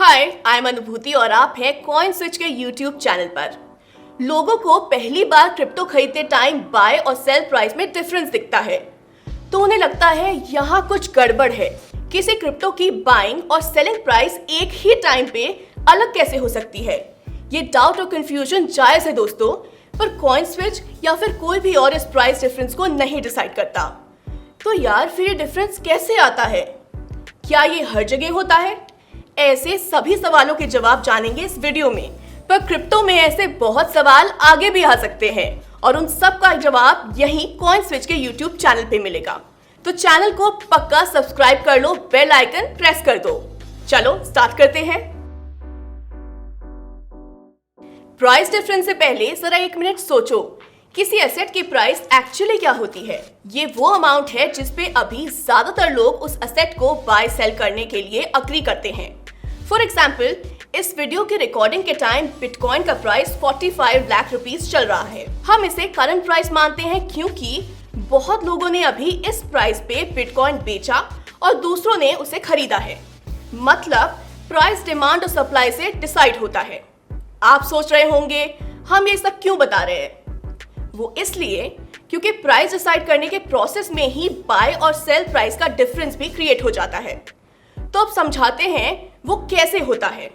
Hi, I am अनुभूति और आप हैं कॉइन स्विच के यूट्यूब चैनल पर। लोगों को पहली बार क्रिप्टो खरीदते टाइम बाय और सेल प्राइस में डिफरेंस दिखता है तो उन्हें लगता है यहाँ कुछ गड़बड़ है। किसी क्रिप्टो की बाइंग और सेलिंग प्राइस एक ही टाइम पे अलग कैसे हो सकती है? ये डाउट और कंफ्यूजन जायज है दोस्तों, पर कॉइन स्विच या फिर कोई भी और इस प्राइस डिफरेंस को नहीं डिसाइड करता। तो यार फिर ये डिफरेंस कैसे आता है? क्या ये हर जगह होता है? ऐसे सभी सवालों के जवाब जानेंगे इस वीडियो में। पर क्रिप्टो में ऐसे बहुत सवाल आगे भी आ सकते हैं और उन सब का जवाब यहीं कॉइन स्विच के यूट्यूब चैनल पे मिलेगा। तो चैनल को पक्का सब्सक्राइब कर लो, बेल आइकन प्रेस कर दो। चलो स्टार्ट करते हैं। प्राइस डिफरेंस से पहले जरा एक मिनट सोचो, किसी एसेट की प्राइस एक्चुअली क्या होती है? ये वो अमाउंट है जिसपे अभी ज्यादातर लोग उस एसेट को बाय सेल करने के लिए अग्री करते हैं। फॉर एग्जाम्पल, इस वीडियो की रिकॉर्डिंग के टाइम बिटकॉइन का प्राइस 45 लाख रुपीस चल रहा है। हम इसे करंट प्राइस मानते हैं क्योंकि बहुत लोगों ने अभी इस प्राइस पे बिटकॉइन बेचा और दूसरों ने उसे खरीदा है। मतलब प्राइस डिमांड और सप्लाई से डिसाइड होता है। आप सोच रहे होंगे हम ये सब क्यों बता रहे हैं? वो इसलिए क्योंकि प्राइस डिसाइड करने के प्रोसेस में ही बाय और सेल प्राइस का डिफरेंस भी क्रिएट हो जाता है। तो अब समझाते हैं वो कैसे होता है।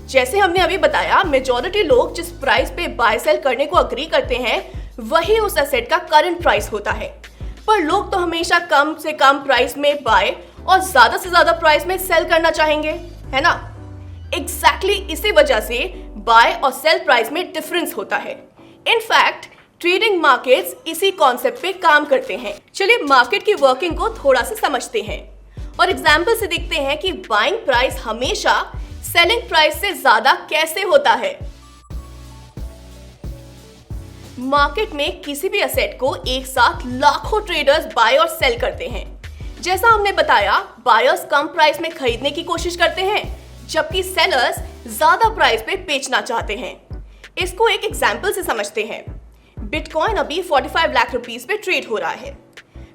जैसे हमने अभी बताया, मेजॉरिटी लोग जिस प्राइस पे बाय सेल करने को अग्री करते हैं वही उस एसेट का करंट प्राइस होता है। पर लोग तो हमेशा कम से कम प्राइस में बाय और ज्यादा से ज्यादा प्राइस में सेल करना चाहेंगे, है ना? एग्जैक्टली इसी वजह से बाय और सेल प्राइस में डिफरेंस होता है। इनफैक्ट ट्रेडिंग मार्केट्स इसी कॉन्सेप्ट पे काम करते हैं। चलिए मार्केट की वर्किंग को थोड़ा सा समझते हैं और एग्जांपल से देखते हैं कि बाइंग प्राइस हमेशा सेलिंग प्राइस से ज्यादा कैसे होता है। मार्केट में किसी भी एसेट को एक साथ लाखों ट्रेडर्स बाय और सेल करते हैं। जैसा हमने बताया, बायर्स कम प्राइस में खरीदने की कोशिश करते हैं जबकि सेलर्स ज्यादा प्राइस पे बेचना चाहते हैं। इसको एक एग्जांपल से समझते हैं। बिटकॉइन अभी 45 लाख रुपीस पे ट्रेड हो रहा है,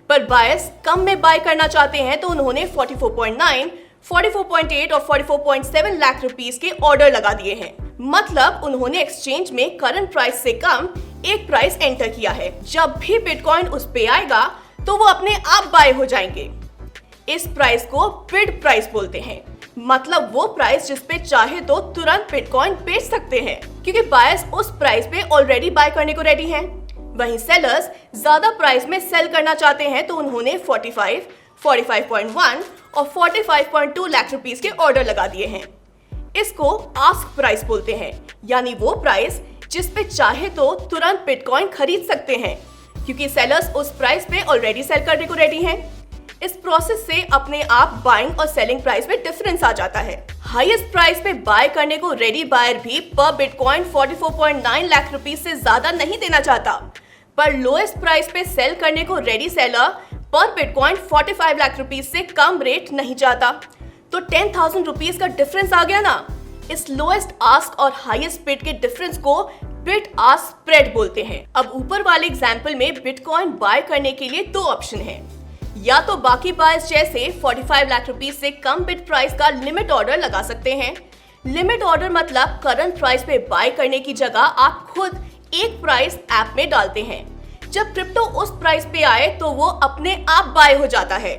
पर बायर्स कम में बाय करना चाहते हैं तो उन्होंने 44.9, 44.8 और 44.7 लाख रुपीस के ऑर्डर लगा दिए हैं। मतलब उन्होंने एक्सचेंज में करंट प्राइस से कम एक प्राइस एंटर किया है। जब भी बिटकॉइन उस पे आएगा तो वो अपने आप बाय हो जाएंगे। इस प्राइस को बिड प्राइस बोलते हैं। मतलब वो प्राइस जिस पे चाहे तो तुरंत बिटकॉइन बेच सकते हैं क्योंकि बायर्स उस प्राइस पे ऑलरेडी बाय करने को रेडी हैं। वहीं सेलर्स ज्यादा प्राइस में सेल करना चाहते हैं तो उन्होंने 45, 45.1 और 45.2 लाख रुपीस के ऑर्डर लगा दिए हैं। इसको आस्क प्राइस बोलते हैं, यानी वो प्राइस जिस पे चाहे तो तुरंत बिटकॉइन खरीद सकते हैं क्योंकि सेलर्स उस प्राइस पे ऑलरेडी सेल करने को रेडी हैं। इस प्रोसेस से अपने आप बाइंग और सेलिंग प्राइस में डिफरेंस आ जाता है। हाईएस्ट प्राइस पे बाय करने को रेडी बायर भी पर बिटकॉइन 44.9 लाख रुपीस से ज्यादा नहीं देना चाहता, पर लोएस्ट प्राइस पे सेल करने को रेडी सेलर पर बिटकॉइन 45 लाख रुपीस से कम रेट नहीं चाहता। तो 10,000 रुपीस का डिफरेंस आ गया ना। इस लोएस्ट आस्क और हाईएस्ट बिड के डिफरेंस को बिड आस्क स्प्रेड बोलते हैं। अब ऊपर वाले एग्जाम्पल में बिटकॉइन बाय करने के लिए दो ऑप्शन है। या तो बाकी बायर्स जैसे 45 लाख रुपीस से कम बिड प्राइस का लिमिट ऑर्डर लगा सकते हैं। लिमिट ऑर्डर मतलब करंट प्राइस पे बाय करने की जगह आप खुद एक प्राइस ऐप में डालते हैं। जब क्रिप्टो उस प्राइस पे आए तो वो अपने आप बाय हो जाता है।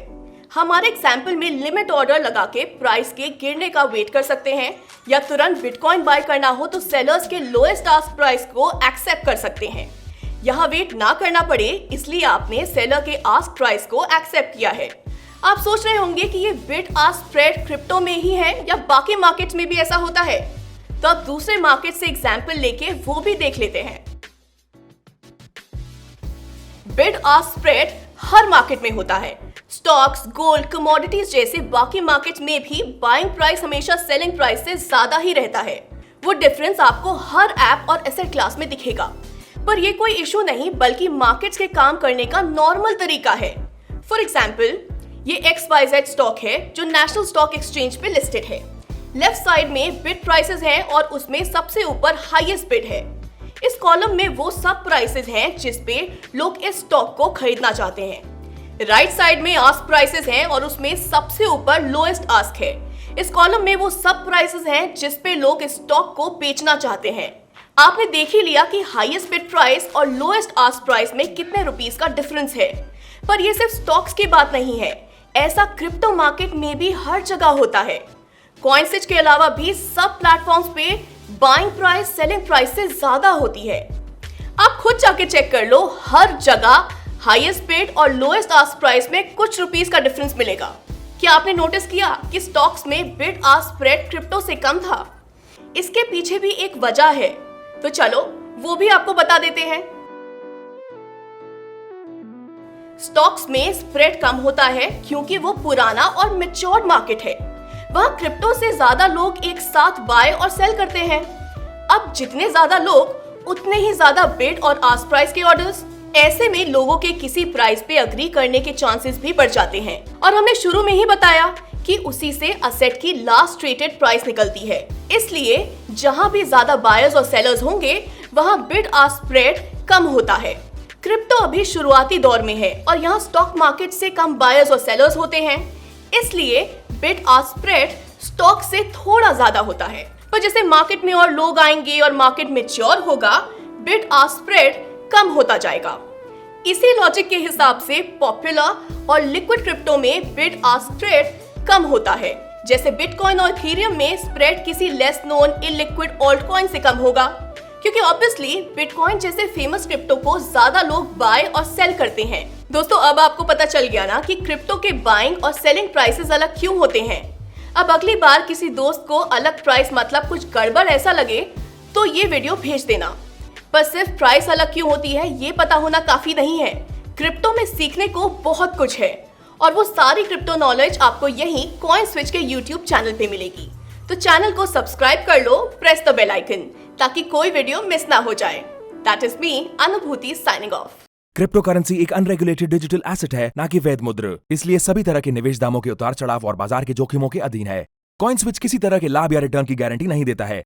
हमारे एग्जाम्पल में लिमिट ऑर्डर लगा के प्राइस के गिरने का वेट कर सकते हैं या तुरंत बिटकॉइन बाय करना हो तो सेलर्स के लोएस्ट आस्क प्राइस को एक्सेप्ट कर सकते हैं। यहाँ वेट ना करना पड़े इसलिए आपने सेलर के आस्क प्राइस को एक्सेप्ट किया है। आप सोच रहे होंगे कि ये बिड आस्क स्प्रेड क्रिप्टो में ही है या बाकी मार्केट्स में भी ऐसा होता है? तो अब दूसरे मार्केट से एग्जांपल लेके वो भी देख लेते हैं। बिड आस्क स्प्रेड हर मार्केट में होता है। स्टॉक्स, गोल्ड, कमोडिटीज जैसे बाकी मार्केट्स में भी बाइंग प्राइस हमेशा सेलिंग प्राइस से ज्यादा ही रहता है। वो डिफरेंस आपको हर ऐप और एसेट क्लास में दिखेगा, पर ये कोई इशू नहीं बल्कि मार्केट्स के काम करने का नॉर्मल तरीका है। फॉर एग्जाम्पल, ये XYZ स्टॉक है जो नेशनल स्टॉक एक्सचेंज पे लिस्टेड है। लेफ्ट साइड में बिड प्राइसेस हैं और उसमें सबसे ऊपर हाईएस्ट बिड है। इस कॉलम में वो सब प्राइसेस हैं जिस पे लोग इस स्टॉक को खरीदना चाहते हैं। राइट साइड में आस्क प्राइसेस हैं और उसमें सबसे ऊपर लोएस्ट आस्क है। इस कॉलम में वो सब प्राइसेस हैं जिस पे लोग स्टॉक को बेचना चाहते हैं। आपने देख ही लिया कि हाईएस्ट बिड प्राइस और लोएस्ट आस्क प्राइस में कितने रुपीस का डिफरेंस है। पर ये सिर्फ स्टॉक्स की बात नहीं है, ऐसा क्रिप्टो मार्केट में भी हर जगह होता है। कॉइनस्विच के अलावा भी सब प्लेटफॉर्म्स पे बाइंग प्राइस सेलिंग प्राइस से ज्यादा होती है। आप खुद जाके चेक कर लो, हर जगह हाईएस्ट बिड और लोएस्ट आस्क प्राइस में कुछ रुपीस का डिफरेंस मिलेगा। क्या आपने नोटिस किया कि स्टॉक्स में बिड आस्क स्प्रेड क्रिप्टो से कम था? इसके पीछे भी एक वजह है, तो चलो वो भी आपको बता देते हैं। स्टॉक्स में स्प्रेड कम होता है क्योंकि वो पुराना और मैच्योर्ड मार्केट है। वहां क्रिप्टो से ज्यादा लोग एक साथ बाय और सेल करते हैं। अब जितने ज्यादा लोग उतने ही ज्यादा बिड और आस्क प्राइस के ऑर्डर्स। ऐसे में लोगों के किसी प्राइस पे अग्री करने के चांसेस भी बढ़ जाते हैं। और हमने शुरू में ही बताया कि उसी से असेट की लास्ट ट्रेडेड प्राइस निकलती है। इसलिए जहां भी ज्यादा बायर्स और सेलर्स होंगे वहां बिड आस्क स्प्रेड कम होता है। क्रिप्टो अभी शुरुआती दौर में है और यहाँ स्टॉक मार्केट से कम बायर्स और सेलर्स होते हैं, इसलिए बिड आस्क स्प्रेड स्टॉक से थोड़ा ज्यादा होता है। पर जैसे मार्केट में और लोग आएंगे और मार्केट मैच्योर होगा, बिड आस्क स्प्रेड कम होता जाएगा। इसी लॉजिक के हिसाब से पॉपुलर और लिक्विड क्रिप्टो में बिड आस्क स्प्रेड कम होता है। जैसे बिटकॉइन और इथेरियम में स्प्रेड किसी less known illiquid alt coin से कम होगा, क्योंकि ऑब्वियसली बिटकॉइन जैसे फेमस क्रिप्टो को ज्यादा लोग बाय और सेल करते हैं। दोस्तों, अब आपको पता चल गया ना कि क्रिप्टो के बाइंग और सेलिंग प्राइसेस अलग क्यों होते हैं। अब अगली बार किसी दोस्त को अलग प्राइस मतलब कुछ गड़बड़ ऐसा लगे तो ये वीडियो भेज देना। पर सिर्फ प्राइस अलग क्यों होती है ये पता होना काफी नहीं है। क्रिप्टो में सीखने को बहुत कुछ है और वो सारी क्रिप्टो नॉलेज आपको यहीं कॉइनस्विच के YouTube चैनल पे मिलेगी। तो चैनल को सब्सक्राइब कर लो, प्रेस द बेल आइकन, ताकि कोई वीडियो मिस ना हो जाए। दैट इज मी, अनुभूति, साइनिंग ऑफ। क्रिप्टो करेंसी एक अनरेगुलेटेड डिजिटल एसेट है, ना कि वैध मुद्रा। इसलिए सभी तरह के निवेश दामों के उतार चढ़ाव और बाजार के जोखिमों के अधीन है। कॉइनस्विच किसी तरह के लाभ या रिटर्न की गारंटी नहीं देता है।